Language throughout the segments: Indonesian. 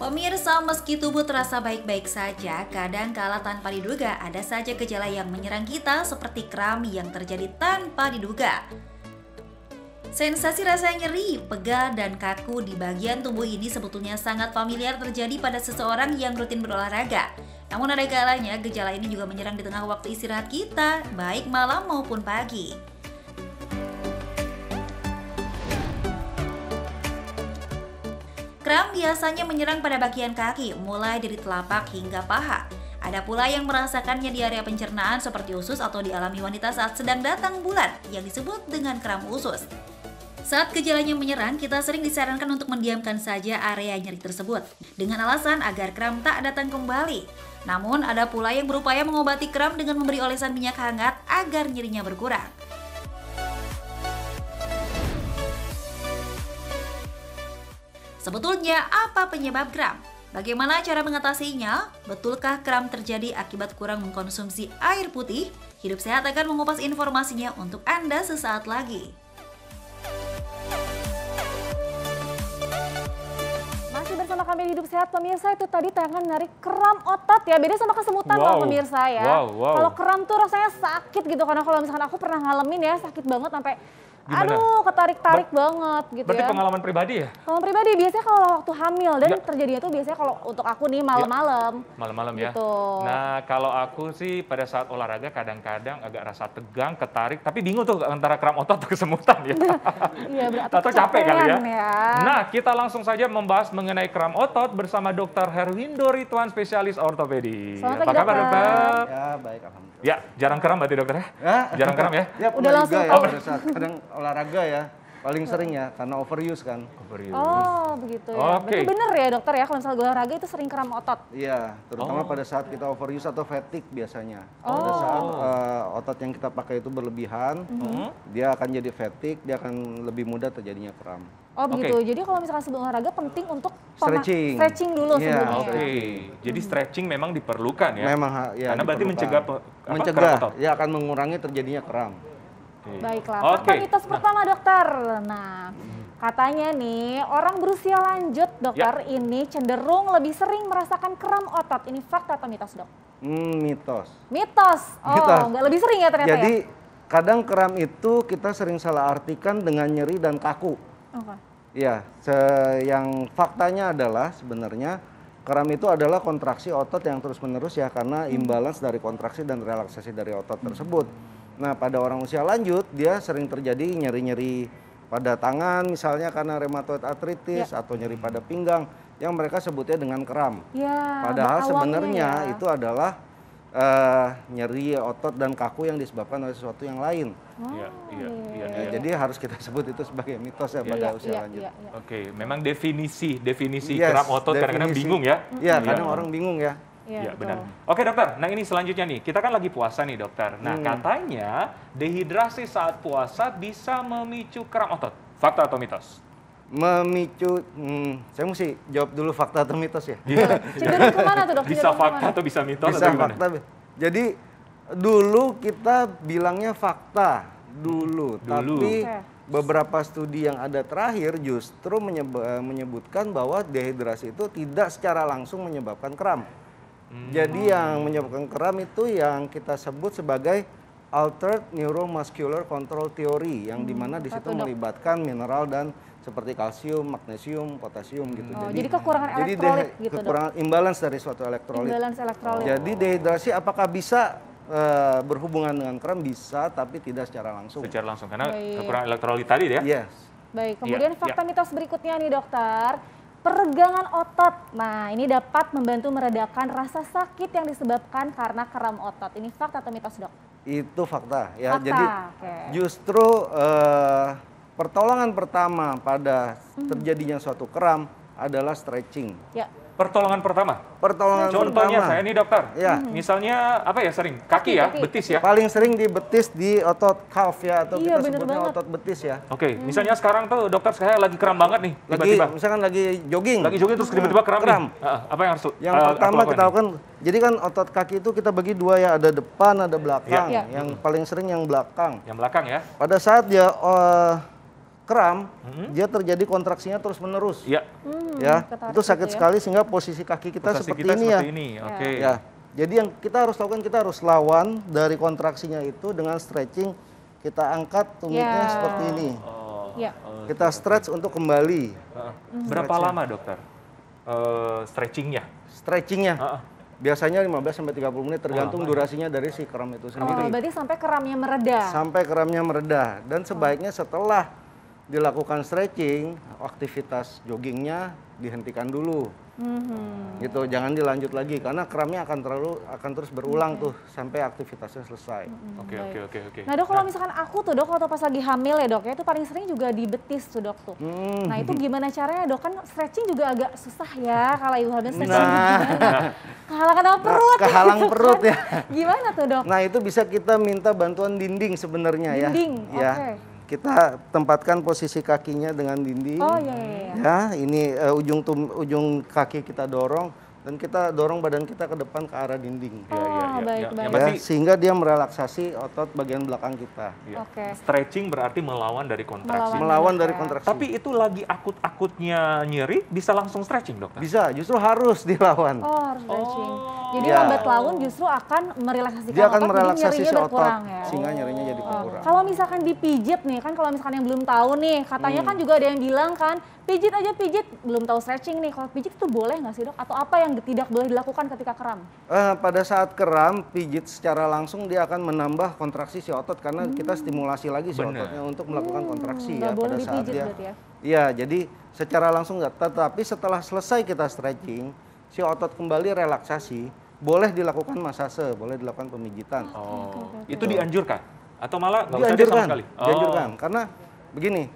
Pemirsa, meski tubuh terasa baik-baik saja, kadang kala tanpa diduga ada saja gejala yang menyerang kita seperti kram yang terjadi tanpa diduga. Sensasi rasa nyeri, pegal, dan kaku di bagian tubuh ini sebetulnya sangat familiar terjadi pada seseorang yang rutin berolahraga. Namun ada kalanya gejala ini juga menyerang di tengah waktu istirahat kita, baik malam maupun pagi. Kram biasanya menyerang pada bagian kaki, mulai dari telapak hingga paha. Ada pula yang merasakannya di area pencernaan seperti usus atau dialami wanita saat sedang datang bulan, yang disebut dengan kram usus. Saat gejalanya menyerang, kita sering disarankan untuk mendiamkan saja area nyeri tersebut, dengan alasan agar kram tak datang kembali. Namun, ada pula yang berupaya mengobati kram dengan memberi olesan minyak hangat agar nyerinya berkurang. Sebetulnya apa penyebab kram? Bagaimana cara mengatasinya? Betulkah kram terjadi akibat kurang mengkonsumsi air putih? Hidup Sehat akan mengupas informasinya untuk Anda sesaat lagi. Masih bersama kami di Hidup Sehat, pemirsa. Itu tadi tayangan dari kram otot ya. Beda sama kesemutan loh pemirsa ya. Kalau kram tuh rasanya sakit gitu. Karena kalau misalkan aku pernah ngalamin ya, sakit banget sampai gimana? Aduh, ketarik-tarik banget gitu. Berarti ya. pengalaman pribadi ya? Pengalaman pribadi biasanya kalau waktu hamil dan terjadinya tuh biasanya kalau untuk aku nih malam-malam. Malam-malam gitu. ya. Nah, kalau aku sih pada saat olahraga kadang-kadang agak rasa tegang, ketarik, tapi bingung tuh antara kram otot atau kesemutan ya. Iya, berarti atau capek kali ya. Nah, kita langsung saja membahas mengenai kram otot bersama Dr. Herwindo Ridwan, spesialis ortopedi. Selamat Apa kabar, dokter? Ya, baik, alhamdulillah. Ya, jarang kram berarti dokter ya? Jarang kram ya? Ya, udah langsung juga ya pada saat kadang olahraga ya. Paling sering ya, karena overuse kan. Oh, begitu ya. Berarti bener ya dokter ya, kalau misalnya olahraga itu sering kram otot? Iya, terutama pada saat kita overuse atau fatigue biasanya. Pada saat otot yang kita pakai itu berlebihan, dia akan jadi fatigue, dia akan lebih mudah terjadinya kram. Oh begitu, jadi kalau misalkan sebelum olahraga penting untuk stretching dulu sebelumnya. Jadi stretching memang diperlukan ya? Memang ya. Karena berarti mencegah ya akan mengurangi terjadinya kram. Baiklah, fakta mitos pertama dokter. Nah, katanya nih orang berusia lanjut dokter ini cenderung lebih sering merasakan kram otot. Ini fakta atau mitos dok? Mitos. Mitos? Oh, nggak lebih sering ya ternyata ya? Jadi kadang kram itu kita sering salah artikan dengan nyeri dan kaku. Ya, yang faktanya adalah sebenarnya kram itu adalah kontraksi otot yang terus-menerus ya karena imbalance dari kontraksi dan relaksasi dari otot tersebut. Nah, pada orang usia lanjut dia sering terjadi nyeri-nyeri pada tangan misalnya karena rheumatoid arthritis atau nyeri pada pinggang yang mereka sebutnya dengan kram. Padahal sebenarnya itu adalah nyeri otot dan kaku yang disebabkan oleh sesuatu yang lain. Jadi harus kita sebut itu sebagai mitos ya pada usia lanjut. Memang definisi kram otot kadang-kadang bingung ya? Iya, kadang orang bingung ya. Iya benar. Oke dokter, nah ini selanjutnya nih, kita kan lagi puasa nih dokter. Nah katanya dehidrasi saat puasa bisa memicu kram otot. Fakta atau mitos? Memicu, saya mesti jawab dulu fakta atau mitos ya? Cenderung kemana tuh dok? Bisa fakta atau bisa mitos? Bisa fakta. Jadi dulu kita bilangnya fakta dulu. Tapi beberapa studi yang ada terakhir justru menyebutkan bahwa dehidrasi itu tidak secara langsung menyebabkan kram. Jadi yang menyebabkan kram itu yang kita sebut sebagai altered neuromuscular control theory yang dimana di situ melibatkan mineral dan seperti kalsium, magnesium, potasium gitu. Jadi kekurangan elektrolit gitu dok? Kekurangan imbalance dari suatu elektrolit. Jadi dehidrasi apakah bisa berhubungan dengan kram? Bisa, tapi tidak secara langsung. Secara langsung karena kekurangan elektrolit tadi ya? Yes. Baik, kemudian fakta mitos berikutnya nih dokter. Peregangan otot. Nah, ini dapat membantu meredakan rasa sakit yang disebabkan karena kram otot. Ini fakta atau mitos, dok? Itu fakta ya. Fakta, jadi justru pertolongan pertama pada terjadinya suatu kram adalah stretching. Ya. Pertolongan pertama? Contohnya saya nih dokter, misalnya apa ya sering? Kaki ya, betis ya? Paling sering di betis, di otot calf ya, atau kita sebutnya otot betis ya. Misalnya sekarang tuh dokter saya lagi kram banget nih, tiba-tiba. Misalkan lagi jogging. Lagi jogging terus tiba-tiba kram nih. Apa yang harus Yang pertama kita lakukan, jadi kan otot kaki itu kita bagi dua ya, ada depan, ada belakang. Yang paling sering yang belakang. Yang belakang ya? Pada saat dia kram, dia terjadi kontraksinya terus-menerus. Ya. Ya, itu sakit sekali sehingga posisi kaki kita seperti ini ya. Oke. Ya. Jadi yang kita harus lakukan, kita harus lawan dari kontraksinya itu dengan stretching. Kita angkat tumitnya seperti ini. Kita stretch untuk kembali. Berapa lama dokter stretchingnya? Stretchingnya biasanya 15-30 menit tergantung durasinya dari si kram itu sendiri. Berarti sampai keramnya mereda? Sampai keramnya mereda. Dan sebaiknya setelah dilakukan stretching, aktivitas joggingnya dihentikan dulu. Gitu, jangan dilanjut lagi karena keramnya akan terus berulang tuh sampai aktivitasnya selesai. Oke. Nah dok, kalau misalkan aku tuh dok, waktu pas lagi hamil ya dok, ya itu paling sering juga di betis tuh dok tuh. Nah itu gimana caranya dok, kan stretching juga agak susah ya kalau ibu hamil stretching. Kehalangan sama perut. Kehalang gitu perut kan. ya. Gimana tuh dok? Nah itu bisa kita minta bantuan dinding sebenarnya ya. Dinding, oke. Kita tempatkan posisi kakinya dengan dinding. Oh iya. Ya, ini ujung kaki kita dorong dan kita dorong badan kita ke depan ke arah dinding. Baik. Ya, sehingga dia merelaksasi otot bagian belakang kita. Stretching berarti melawan dari kontraksi. Melawan dari kontraksi. Tapi itu lagi akut-akutnya nyeri, bisa langsung stretching dokter? Bisa, justru harus dilawan. Oh, harus stretching. Jadi lambat laun justru akan merelaksasikan dia akan otot, merelaksasi jadi nyerinya berkurang ya. Sehingga nyerinya jadi berkurang. Kalau misalkan dipijit nih, kan kalau misalkan yang belum tahu nih, katanya kan juga ada yang bilang kan, pijit aja pijit, belum tahu stretching nih. Kalau pijit itu boleh nggak sih dok? Atau apa yang tidak boleh dilakukan ketika kram? Pada saat kram, pijit secara langsung dia akan menambah kontraksi si otot karena kita stimulasi lagi si ototnya untuk melakukan kontraksi ya pada saat dia. Iya, jadi secara langsung nggak. Tetapi setelah selesai kita stretching, si otot kembali relaksasi. Boleh dilakukan masase, boleh dilakukan pemijitan. Itu dianjurkan? Atau malah nggak usah sama sekali? Dianjurkan, karena begini,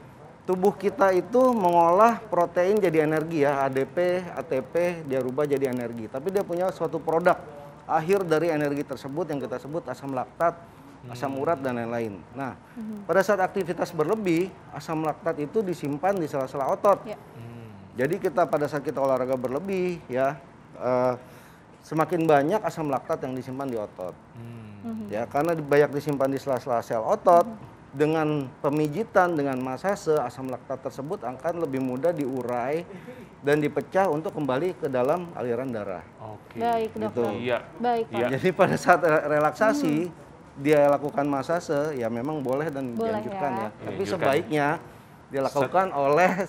tubuh kita itu mengolah protein jadi energi ya, ADP, ATP, dia rubah jadi energi. Tapi dia punya suatu produk akhir dari energi tersebut yang kita sebut asam laktat, asam urat, dan lain-lain. Nah, pada saat aktivitas berlebih, asam laktat itu disimpan di sela-sela otot. Jadi kita pada saat kita olahraga berlebih ya, semakin banyak asam laktat yang disimpan di otot. Ya, karena banyak disimpan di sela-sela sel otot, dengan pemijitan, dengan masase, asam laktat tersebut akan lebih mudah diurai dan dipecah untuk kembali ke dalam aliran darah. Baik dokter. Baik Pak. Jadi pada saat relaksasi, dia lakukan masase, ya memang boleh dan dianjurkan ya. Tapi sebaiknya dilakukan oleh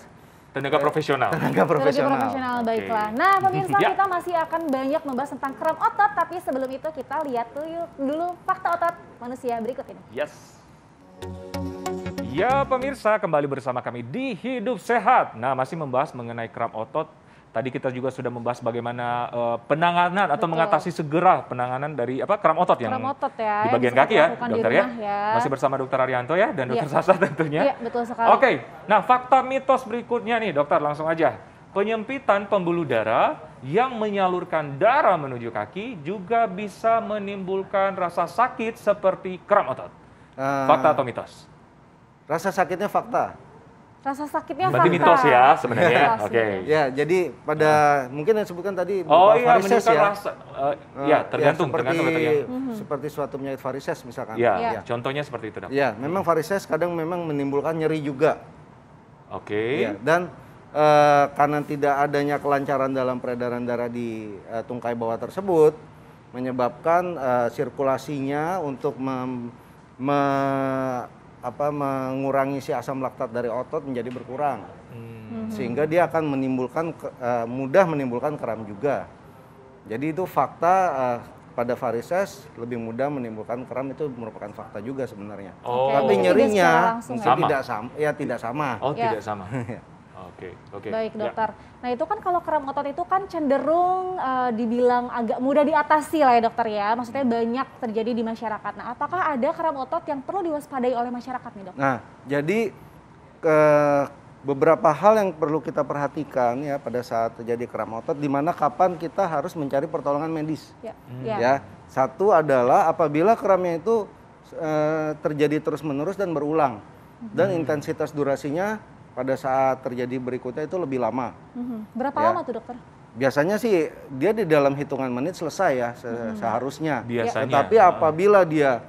tenaga profesional. Tenaga profesional, baiklah. Nah pemirsa, kita masih akan banyak membahas tentang kram otot, tapi sebelum itu kita lihat dulu fakta otot manusia berikut ini. Ya pemirsa, kembali bersama kami di Hidup Sehat. Nah, masih membahas mengenai kram otot. Tadi kita juga sudah membahas bagaimana penanganan atau mengatasi segera penanganan dari kram otot yang di bagian kaki ya, dokter ya. Masih bersama Dokter Arianto ya dan Dokter Sasa tentunya. Iya, betul sekali. Oke, nah fakta mitos berikutnya nih dokter, langsung aja. Penyempitan pembuluh darah yang menyalurkan darah menuju kaki juga bisa menimbulkan rasa sakit seperti kram otot. Fakta atau mitos? Rasa sakitnya fakta. Rasa sakitnya berarti fakta. mitos ya sebenarnya. Ya, jadi pada mungkin yang disebutkan tadi varises ya. Ya, tergantung seperti suatu penyakit varises misalkan. Ya, contohnya seperti itu, Dok. Ya, memang varises kadang memang menimbulkan nyeri juga. Ya, dan karena tidak adanya kelancaran dalam peredaran darah di tungkai bawah tersebut menyebabkan sirkulasinya untuk mengurangi si asam laktat dari otot menjadi berkurang, sehingga dia akan mudah menimbulkan kram juga. Jadi itu fakta pada varises lebih mudah menimbulkan kram, itu merupakan fakta juga sebenarnya. Tapi nyerinya mungkin tidak sama. Tidak sama. Baik dokter. Nah itu kan kalau kram otot itu kan cenderung dibilang agak mudah diatasi lah ya dokter ya. Maksudnya banyak terjadi di masyarakat. Nah apakah ada kram otot yang perlu diwaspadai oleh masyarakat nih dok? Nah jadi beberapa hal yang perlu kita perhatikan ya pada saat terjadi kram otot, di mana kapan kita harus mencari pertolongan medis. Ya, satu adalah apabila kramnya itu terjadi terus-menerus dan berulang, dan intensitas durasinya pada saat terjadi berikutnya itu lebih lama. Berapa lama tuh dokter? Biasanya sih dia di dalam hitungan menit selesai ya seharusnya. Biasanya. Tetapi apabila dia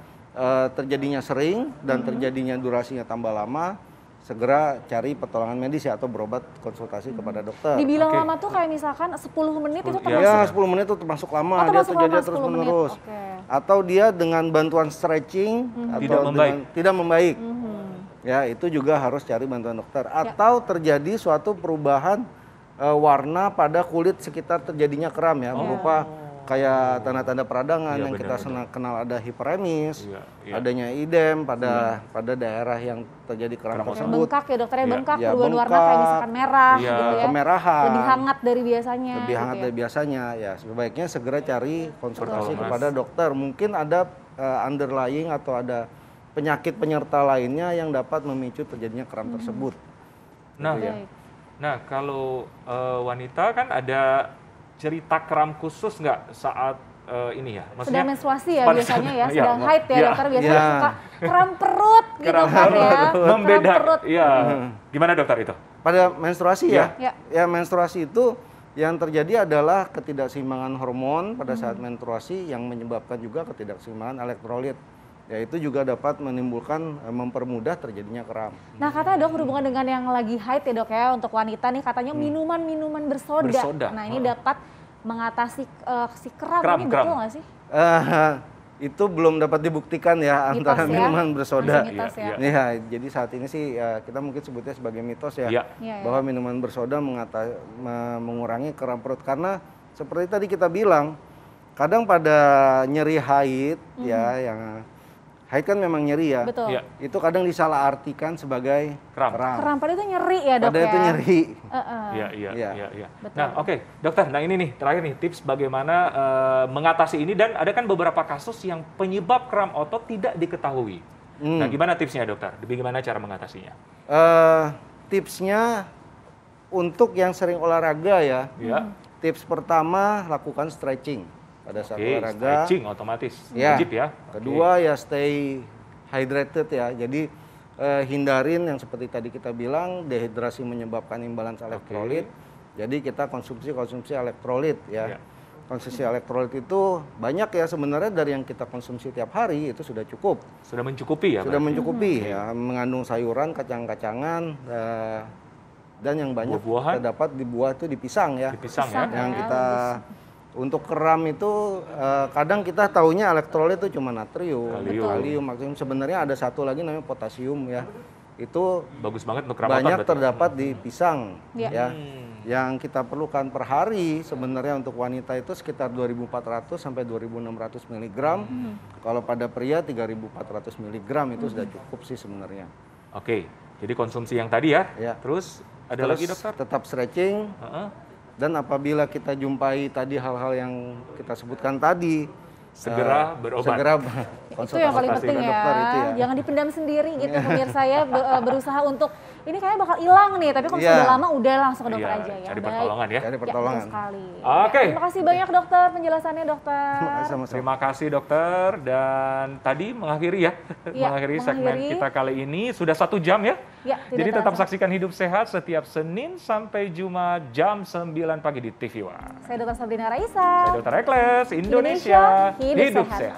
terjadinya sering dan terjadinya durasinya tambah lama, segera cari pertolongan medis ya atau berobat konsultasi kepada dokter. Dibilang lama tuh kayak misalkan 10 menit itu termasuk? Ya 10 menit itu termasuk lama, dia terjadi terus menerus. Atau dia dengan bantuan stretching atau tidak membaik. Ya itu juga harus cari bantuan dokter. Atau terjadi suatu perubahan warna pada kulit sekitar terjadinya kram ya, berupa kayak tanda-tanda peradangan yang kita kenal, ada hiperemis, adanya idem pada daerah yang terjadi kram tersebut. Bengkak ya dokternya, bengkak, perubahan warna kayak misalkan merah gitu ya. Kemerahan. Lebih hangat dari biasanya. Lebih hangat dari biasanya ya. Sebaiknya segera cari konsultasi kepada dokter. Mungkin ada underlying atau ada penyakit penyerta lainnya yang dapat memicu terjadinya kram tersebut. Nah, kalau wanita kan ada cerita kram khusus nggak saat ini ya? Maksudnya sedang menstruasi ya biasanya ya, sedang haid ya dokter biasanya suka kram perut gitu kan ya. Membeda. Iya. Gimana dokter itu? Pada menstruasi ya? Ya menstruasi itu yang terjadi adalah ketidakseimbangan hormon pada saat menstruasi yang menyebabkan juga ketidakseimbangan elektrolit. Ya itu juga dapat menimbulkan, mempermudah terjadinya kram. Nah katanya dok berhubungan dengan yang lagi haid ya dok ya, untuk wanita nih katanya minuman-minuman bersoda. Nah ini dapat mengatasi si kram ini betul nggak sih? Itu belum dapat dibuktikan ya mitos antara minuman bersoda. Ya, jadi saat ini sih kita mungkin sebutnya sebagai mitos ya, bahwa minuman bersoda mengurangi kram perut. Karena seperti tadi kita bilang, kadang pada nyeri haid ya yang haid kan memang nyeri ya. Betul. Itu kadang disalahartikan sebagai kram. Kram pada itu nyeri ya dok ya? Pada itu nyeri. Iya. Nah oke, dokter, nah ini nih terakhir nih tips bagaimana mengatasi ini, dan ada kan beberapa kasus yang penyebab kram otot tidak diketahui. Nah gimana tipsnya dokter? Bagaimana cara mengatasinya? Tipsnya untuk yang sering olahraga ya. Tips pertama lakukan stretching. Pada saat olahraga, stretching otomatis wajib ya. Kedua ya stay hydrated ya. Jadi hindarin yang seperti tadi kita bilang, dehidrasi menyebabkan imbalans elektrolit. Jadi kita konsumsi elektrolit ya. Konsumsi elektrolit itu banyak ya sebenarnya, dari yang kita konsumsi tiap hari itu sudah cukup. Sudah mencukupi ya? Sudah mencukupi ya, mengandung sayuran, kacang-kacangan, dan yang banyak terdapat di buah itu di pisang ya. Di pisang ya. Yang kita untuk kram itu kadang kita taunya elektrolit itu cuma natrium, kalium, magnesium. Sebenarnya ada satu lagi namanya potasium ya. Itu bagus banget untuk kram otot. Banyak terdapat di pisang ya. Yang kita perlukan per hari sebenarnya untuk wanita itu sekitar 2.400 sampai 2.600 mg. Kalau pada pria 3.400 mg itu sudah cukup sih sebenarnya. Oke. Jadi konsumsi yang tadi ya. Terus ada lagi dokter? Tetap stretching. Dan apabila kita jumpai tadi hal-hal yang kita sebutkan tadi, segera berobat. Segera itu yang paling penting ya. Jangan dipendam sendiri gitu. Pemirsa ya, berusaha untuk ini kayaknya bakal hilang nih, tapi kalau sudah lama udah langsung ke dokter aja ya. Cari pertolongan ya. Cari pertolongan. Sekali. Oke. Terima kasih banyak dokter penjelasannya dokter. Terima kasih dokter, dan tadi mengakhiri ya, mengakhiri segmen kita kali ini sudah 1 jam ya. Jadi tetap saksikan Hidup Sehat setiap Senin sampai Jumat jam 9 pagi di TV One. Saya Dr. Sabrina Raisa. Saya Dr. Ekles, Indonesia Hidup Sehat.